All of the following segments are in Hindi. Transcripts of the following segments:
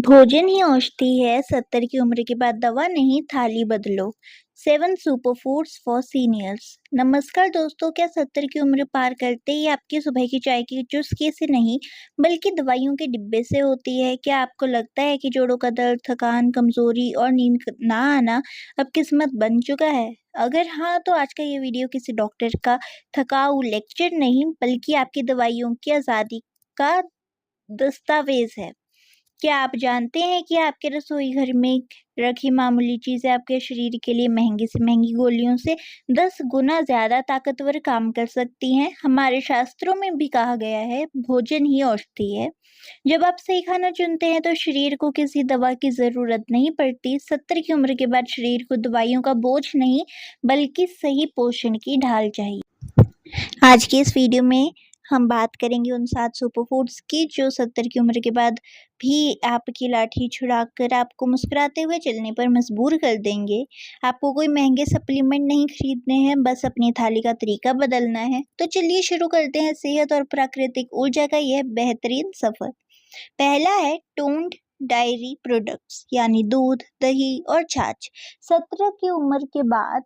भोजन ही औषधि है, 70 की उम्र के बाद दवा नहीं, थाली बदलो। 7 सुपर फूड्स फॉर सीनियर्स। नमस्कार दोस्तों, क्या 70 की उम्र पार करते ही आपकी सुबह की चाय की चुस्की से नहीं, बल्कि दवाइयों के डिब्बे से होती है? क्या आपको लगता है कि जोड़ों का दर्द, थकान, कमजोरी और नींद ना आना अब किस्मत बन चुका है? अगर हाँ, तो आज का ये वीडियो किसी डॉक्टर का थकाऊ लेक्चर नहीं, बल्कि आपकी दवाइयों की आज़ादी का दस्तावेज है। क्या आप जानते हैं कि आपके रसोई घर में रखी मामूली चीजें आपके शरीर के लिए महंगी से महंगी गोलियों से 10 गुना ज्यादा ताकतवर काम कर सकती हैं? हमारे शास्त्रों में भी कहा गया है, भोजन ही औषधि है। जब आप सही खाना चुनते हैं तो शरीर को किसी दवा की जरूरत नहीं पड़ती। 70 की उम्र के बाद शरीर को दवाइयों का बोझ नहीं, बल्कि सही पोषण की ढाल चाहिए। आज की इस वीडियो में हम बात करेंगे उन 7 सुपर फूड्स की जो 70 की उम्र के बाद भी आपकी लाठी छुड़ाकर आपको मुस्कुराते हुए चलने पर मजबूर कर देंगे। आपको कोई महंगे सप्लीमेंट नहीं खरीदने हैं, बस अपनी थाली का तरीका बदलना है। तो चलिए शुरू करते हैं सेहत और प्राकृतिक ऊर्जा का यह बेहतरीन सफर। पहला है टोन्ड डायरी प्रोडक्ट्स, यानी दूध, दही और छाछ। 70 की उम्र के बाद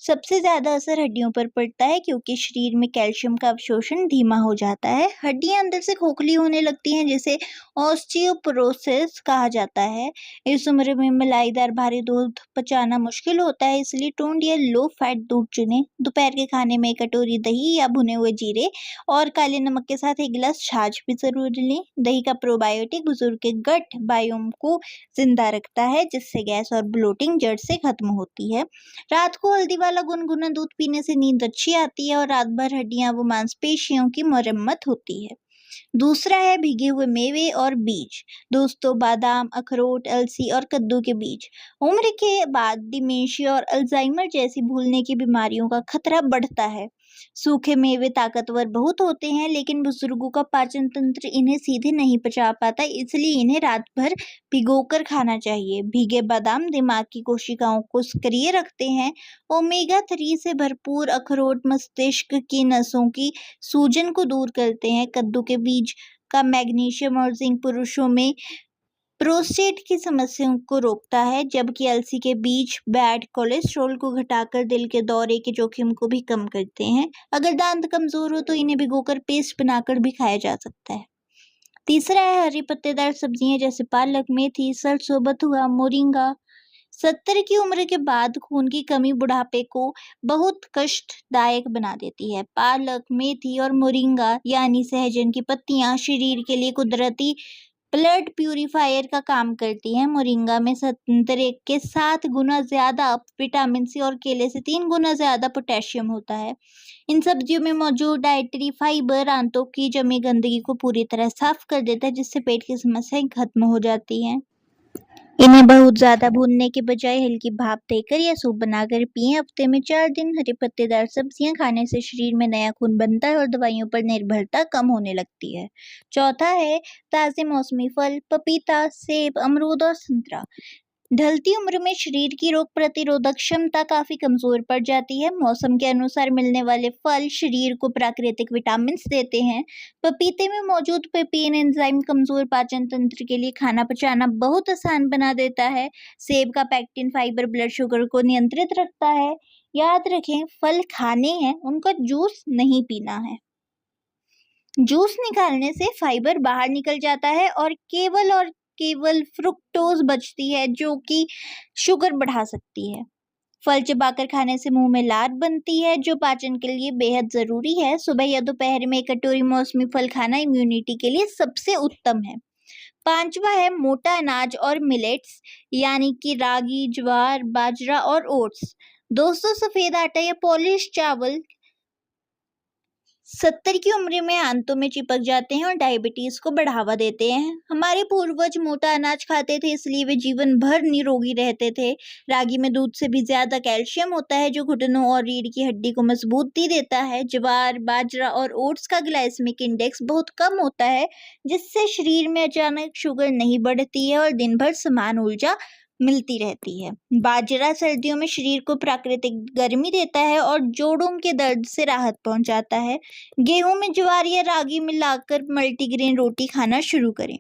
सबसे ज्यादा असर हड्डियों पर पड़ता है, क्योंकि शरीर में कैल्शियम का अवशोषण धीमा हो जाता है। हड्डियां अंदर से खोखली होने लगती हैं, जिसे ऑस्टियोपोरोसिस कहा जाता है। इस उम्र में मलाईदार भारी दूध पचाना मुश्किल होता है, इसलिए टोन्ड या लो फैट दूध चुनें। दोपहर के खाने में एक कटोरी दही या भुने हुए जीरे और काले नमक के साथ एक गिलास छाछ भी जरूर लें। दही का प्रोबायोटिक बुजुर्ग के गट बायोम को जिंदा रखता है, जिससे गैस और ब्लोटिंग जड़ से खत्म होती है। रात को हल्दी वाला गुनगुना दूध पीने से नींद अच्छी आती है और रात भर हड्डियां व मांसपेशियों की मरम्मत होती है। दूसरा है भीगे हुए मेवे और बीज। दोस्तों, बादाम, अखरोट, अलसी और कद्दू के बीज। उम्र के बाद डिमेंशिया और अल्जाइमर जैसी भूलने की बीमारियों का खतरा बढ़ता है। सूखे मेवे ताकतवर बहुत होते हैं, लेकिन बुजुर्गों का पाचन तंत्र इन्हें सीधे नहीं पचा पाता, इसलिए इन्हें रात भर भिगोकर खाना चाहिए। भीगे बादाम दिमाग की कोशिकाओं को सक्रिय रखते हैं। ओमेगा 3 से भरपूर अखरोट मस्तिष्क की नसों की सूजन को दूर करते हैं। कद्दू के बीज का मैग्नीशियम और जिंक पुरुषों में प्रोस्टेट की समस्याओं को रोकता है, जबकि अलसी के बीज बैड कोलेस्ट्रॉल को घटाकर दिल के दौरे के जोखिम को भी कम करते हैं। अगर दांत कमजोर हो तो इन्हें भिगोकर पेस्ट बनाकर भी खाया जा सकता है। तीसरा है हरी पत्तेदार सब्जियां, जैसे पालक, मेथी, सरसों, बथुआ, मोरिंगा। 70 की उम्र के बाद खून की कमी बुढ़ापे को बहुत कष्टदायक बना देती है। पालक, मेथी और मोरिंगा यानी सहजन की पत्तियां शरीर के लिए कुदरती ब्लड प्यूरिफायर का काम करती हैं। मोरिंगा में संतरे के 7 गुना ज्यादा विटामिन सी और केले से 3 गुना ज्यादा पोटेशियम होता है। इन सब्जियों में मौजूद डाइटरी फाइबर आंतों की जमी गंदगी को पूरी तरह साफ कर देता है, जिससे पेट की समस्याएं खत्म हो जाती हैं। इन्हें बहुत ज्यादा भूनने के बजाय हल्की भाप देकर या सूप बनाकर पिएं। हफ्ते में 4 दिन हरी पत्तेदार सब्जियां खाने से शरीर में नया खून बनता है और दवाइयों पर निर्भरता कम होने लगती है। चौथा है ताजे मौसमी फल, पपीता, सेब, अमरूद और संतरा। ढलती उम्र में शरीर की रोग प्रतिरोधक क्षमता काफी कमजोर पड़ जाती है। मौसम के अनुसार मिलने वाले फल शरीर को प्राकृतिक विटामिन देते हैं। पपीते में मौजूद पेपिन एंजाइम कमजोर पाचन तंत्र के लिए खाना पचाना बहुत आसान बना देता है। सेब का पैक्टिन फाइबर ब्लड शुगर को नियंत्रित रखता है। याद रखें, फल खाने हैं, उनका जूस नहीं पीना है। जूस निकालने से फाइबर बाहर निकल जाता है और केवल फ्रुक्टोज बचती है, जो कि शुगर बढ़ा सकती है। फल चबाकर खाने से मुंह में लार बनती है, जो पाचन के लिए बेहद जरूरी है। सुबह या दोपहर में एक कटोरी मौसमी फल खाना इम्यूनिटी के लिए सबसे उत्तम है। पांचवा है मोटा अनाज और मिलेट्स, यानी कि रागी, ज्वार, बाजरा और ओट्स। दोस्तों, सफेद आटा या पॉलिश चावल 70 की उम्र में आंतों में चिपक जाते हैं और डायबिटीज को बढ़ावा देते हैं। हमारे पूर्वज मोटा अनाज खाते थे, इसलिए वे जीवन भर निरोगी रहते थे। रागी में दूध से भी ज्यादा कैल्शियम होता है, जो घुटनों और रीढ़ की हड्डी को मजबूती देता है। ज्वार, बाजरा और ओट्स का ग्लाइसेमिक इंडेक्स बहुत कम होता है, जिससे शरीर में अचानक शुगर नहीं बढ़ती है और दिन भर समान ऊर्जा मिलती रहती है। बाजरा सर्दियों में शरीर को प्राकृतिक गर्मी देता है और जोड़ों के दर्द से राहत पहुंचाता है। गेहूं में ज्वार या रागी मिलाकर मल्टीग्रेन रोटी खाना शुरू करें।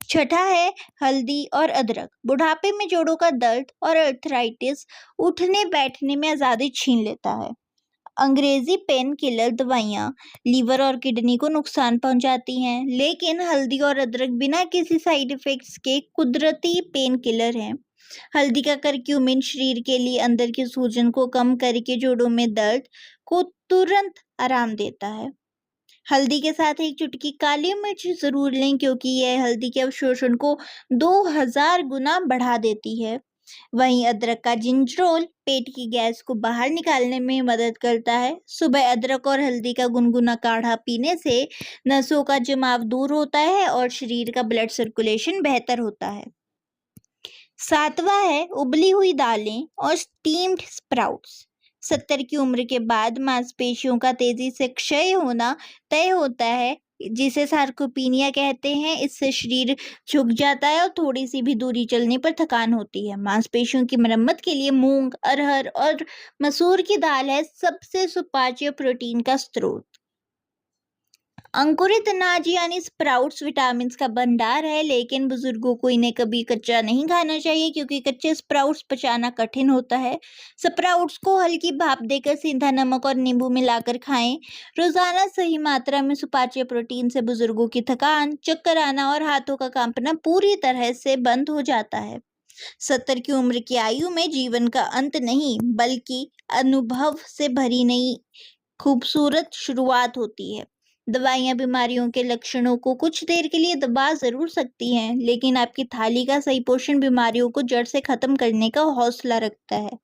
छठा है हल्दी और अदरक। बुढ़ापे में जोड़ों का दर्द और अर्थराइटिस उठने बैठने में आज़ादी छीन लेता है। अंग्रेजी पेन किलर दवाइयाँ लीवर और किडनी को नुकसान पहुंचाती हैं, लेकिन हल्दी और अदरक बिना किसी साइड इफेक्ट्स के कुदरती पेन किलर हैं। हल्दी का करक्यूमिन शरीर के लिए अंदर की सूजन को कम करके जोड़ों में दर्द को तुरंत आराम देता है। हल्दी के साथ एक चुटकी काली मिर्च जरूर लें, क्योंकि यह हल्दी के अवशोषण को 2000 गुना बढ़ा देती है। वहीं अदरक का जिंजरोल पेट की गैस को बाहर निकालने में मदद करता है। सुबह अदरक और हल्दी का गुनगुना काढ़ा पीने से नसों का जमाव दूर होता है और शरीर का ब्लड सर्कुलेशन बेहतर होता है। सातवां है उबली हुई दालें और स्टीम्ड स्प्राउट्स। 70 की उम्र के बाद मांसपेशियों का तेजी से क्षय होना तय होता है, जिसे सार्कोपीनिया कहते हैं। इससे शरीर झुक जाता है और थोड़ी सी भी दूरी चलने पर थकान होती है। मांसपेशियों की मरम्मत के लिए मूंग, अरहर और मसूर की दाल है सबसे सुपाच्य प्रोटीन का स्रोत। अंकुरित अनाज यानी स्प्राउट्स विटामिन का भंडार है, लेकिन बुजुर्गों को इन्हें कभी कच्चा नहीं खाना चाहिए, क्योंकि कच्चे स्प्राउट्स पचाना कठिन होता है। स्प्राउट्स को हल्की भाप देकर सीधा नमक और नींबू मिलाकर खाएं। रोजाना सही मात्रा में सुपाच्य प्रोटीन से बुजुर्गों की थकान, चक्कर आना और हाथों का कांपना पूरी तरह से बंद हो जाता है। 70 की उम्र की आयु में जीवन का अंत नहीं, बल्कि अनुभव से भरी नई खूबसूरत शुरुआत होती है। दवाइयाँ बीमारियों के लक्षणों को कुछ देर के लिए दबा जरूर सकती हैं, लेकिन आपकी थाली का सही पोषण बीमारियों को जड़ से खत्म करने का हौसला रखता है।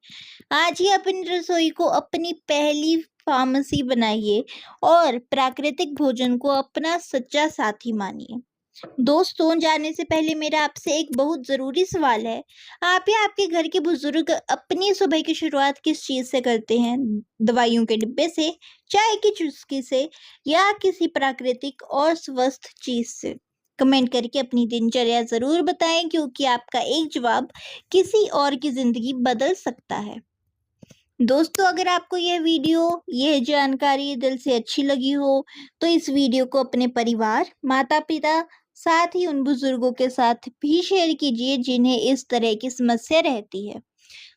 आज ही अपनी रसोई को अपनी पहली फार्मेसी बनाइए और प्राकृतिक भोजन को अपना सच्चा साथी मानिए। दोस्तों, जाने से पहले मेरा आपसे एक बहुत ज़रूरी सवाल है। आप या आपके घर के बुजुर्ग अपनी सुबह की शुरुआत किस चीज़ से करते हैं? दवाइयों के डिब्बे से, चाय की चुस्की से, या किसी प्राकृतिक और स्वस्थ चीज़ से? कमेंट करके अपनी दिनचर्या ज़रूर बताएं, क्योंकि आपका एक जवाब किसी और की ज़िंदगी बदल सकता है। दोस्तों, अगर आपको यह जानकारी दिल से अच्छी लगी हो, तो इस वीडियो को अपने परिवार, माता-पिता, साथ ही उन बुजुर्गों के साथ भी शेयर कीजिए जिन्हें इस तरह की समस्या रहती है।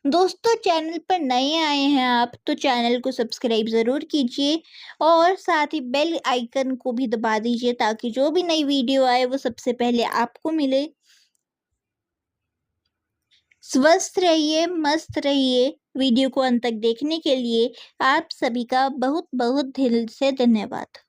दोस्तों, चैनल पर नए आए हैं आप, तो चैनल को सब्सक्राइब ज़रूर कीजिए और साथ ही बेल आइकन को भी दबा दीजिए, ताकि जो भी नई वीडियो आए वो सबसे पहले आपको मिले। स्वस्थ रहिए, मस्त रहिए। वीडियो को अंत तक देखने के लिए आप सभी का बहुत बहुत दिल से धन्यवाद।